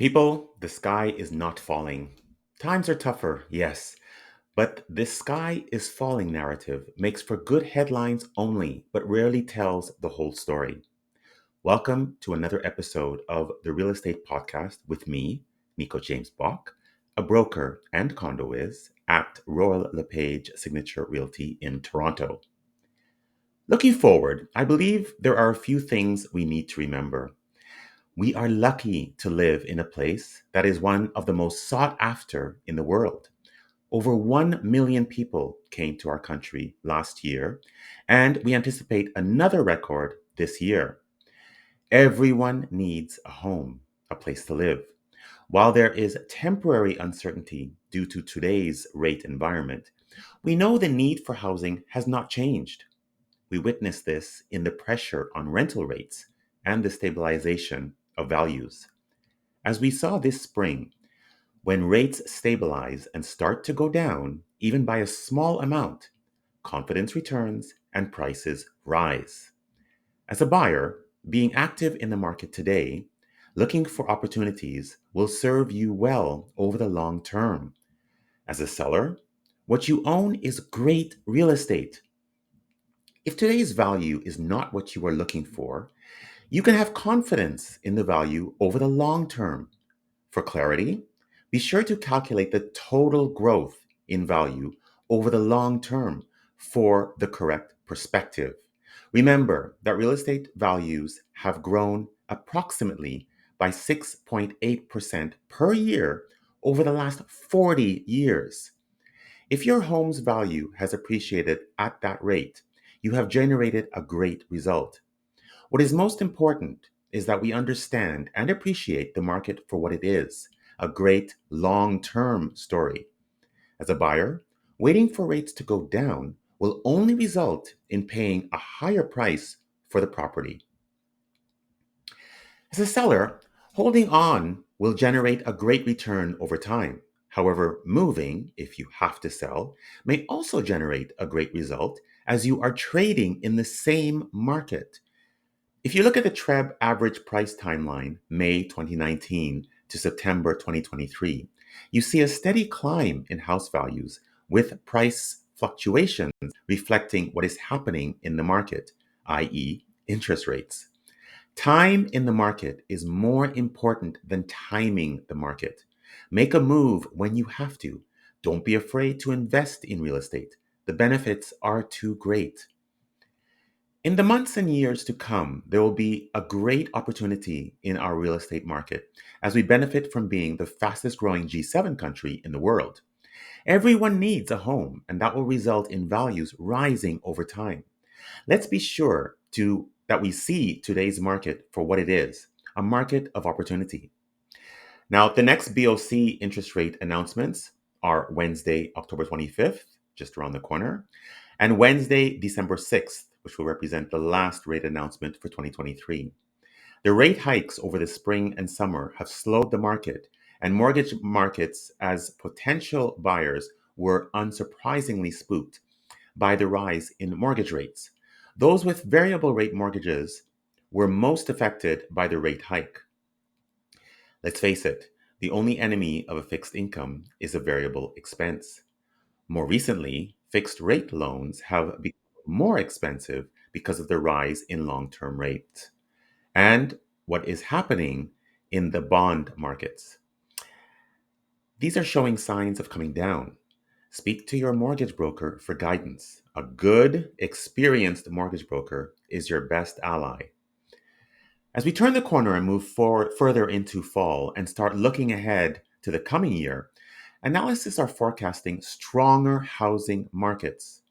People, the sky is not falling. Times are tougher, yes, but this sky is falling narrative makes for good headlines only, but rarely tells the whole story. Welcome to another episode of the Real Estate Podcast with me, Nico James-Bock, a broker and CondoWiz at Royal LePage Signature Realty in Toronto. Looking forward, I believe there are a few things we need to remember. We are lucky to live in a place that is one of the most sought after in the world. Over 1 million people came to our country last year, and we anticipate another record this year. Everyone needs a home, a place to live. While there is temporary uncertainty due to today's rate environment, we know the need for housing has not changed. We witness this in the pressure on rental rates and the stabilization of values. As we saw this spring, when rates stabilize and start to go down, even by a small amount, confidence returns and prices rise. As a buyer, being active in the market today, looking for opportunities will serve you well over the long term. As a seller, what you own is great real estate. If today's value is not what you are looking for, you can have confidence in the value over the long term. For clarity, be sure to calculate the total growth in value over the long term for the correct perspective. Remember that real estate values have grown approximately by 6.8% per year over the last 40 years. If your home's value has appreciated at that rate, you have generated a great result. What is most important is that we understand and appreciate the market for what it is, a great long term story. As a buyer, waiting for rates to go down will only result in paying a higher price for the property. As a seller, holding on will generate a great return over time. However, moving, if you have to sell, may also generate a great result as you are trading in the same market. If you look at the TREB average price timeline, May 2019 to September 2023, you see a steady climb in house values with price fluctuations reflecting what is happening in the market, i.e., interest rates. Time in the market is more important than timing the market. Make a move when you have to. Don't be afraid to invest in real estate. The benefits are too great. In the months and years to come, there will be a great opportunity in our real estate market as we benefit from being the fastest growing G7 country in the world. Everyone needs a home, and that will result in values rising over time. Let's be sure that we see today's market for what it is, a market of opportunity. Now, the next BOC interest rate announcements are Wednesday, October 25th, just around the corner, and Wednesday, December 6th, which will represent the last rate announcement for 2023. The rate hikes over the spring and summer have slowed the market, and mortgage markets as potential buyers were unsurprisingly spooked by the rise in mortgage rates. Those with variable rate mortgages were most affected by the rate hike. Let's face it, the only enemy of a fixed income is a variable expense. More recently, fixed rate loans have become more expensive because of the rise in long term rates and what is happening in the bond markets. These are showing signs of coming down. Speak to your mortgage broker for guidance. A good, experienced mortgage broker is your best ally. As we turn the corner and move forward further into fall and start looking ahead to the coming year, analysts are forecasting stronger housing markets.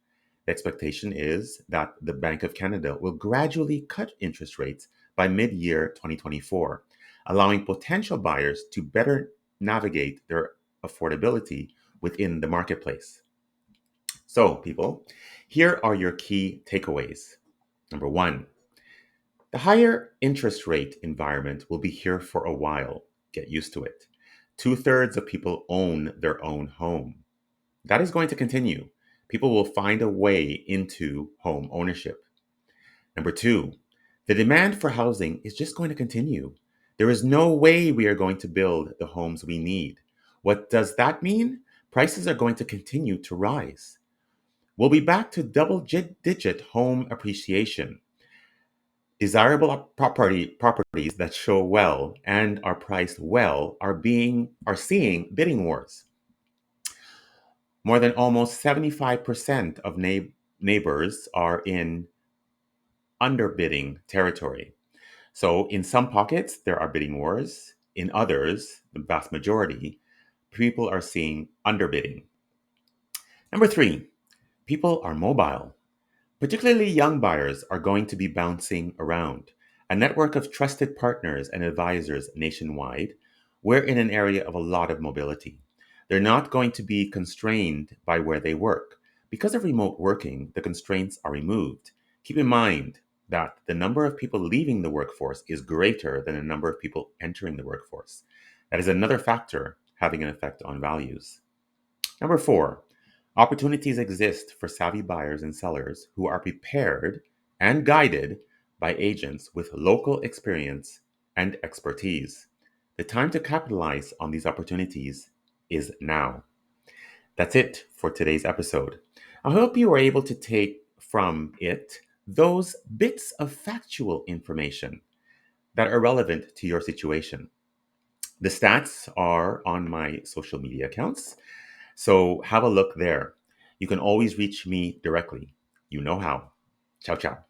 The expectation is that the Bank of Canada will gradually cut interest rates by mid year 2024, allowing potential buyers to better navigate their affordability within the marketplace. So, people, here are your key takeaways. Number one, the higher interest rate environment will be here for a while. Get used to it. Two-thirds of people own their own home. That is going to continue. People will find a way into home ownership. Number two, the demand for housing is just going to continue. There is no way we are going to build the homes we need. What does that mean? Prices are going to continue to rise. We'll be back to double-digit home appreciation. Desirable properties that show well and are priced well are seeing bidding wars. More than almost 75% of neighbors are in underbidding territory. So in some pockets there are bidding wars. In others, the vast majority, people are seeing underbidding. Number 3, people are mobile. Particularly young buyers are going to be bouncing around. A network of trusted partners and advisors nationwide, we're in an area of a lot of mobility. They're not going to be constrained by where they work. Because of remote working, the constraints are removed. Keep in mind that the number of people leaving the workforce is greater than the number of people entering the workforce. That is another factor having an effect on values. Number 4, opportunities exist for savvy buyers and sellers who are prepared and guided by agents with local experience and expertise. The time to capitalize on these opportunities is now. That's it for today's episode. I hope you were able to take from it those bits of factual information that are relevant to your situation. The stats are on my social media accounts, so have a look there. You can always reach me directly. You know how. Ciao, ciao.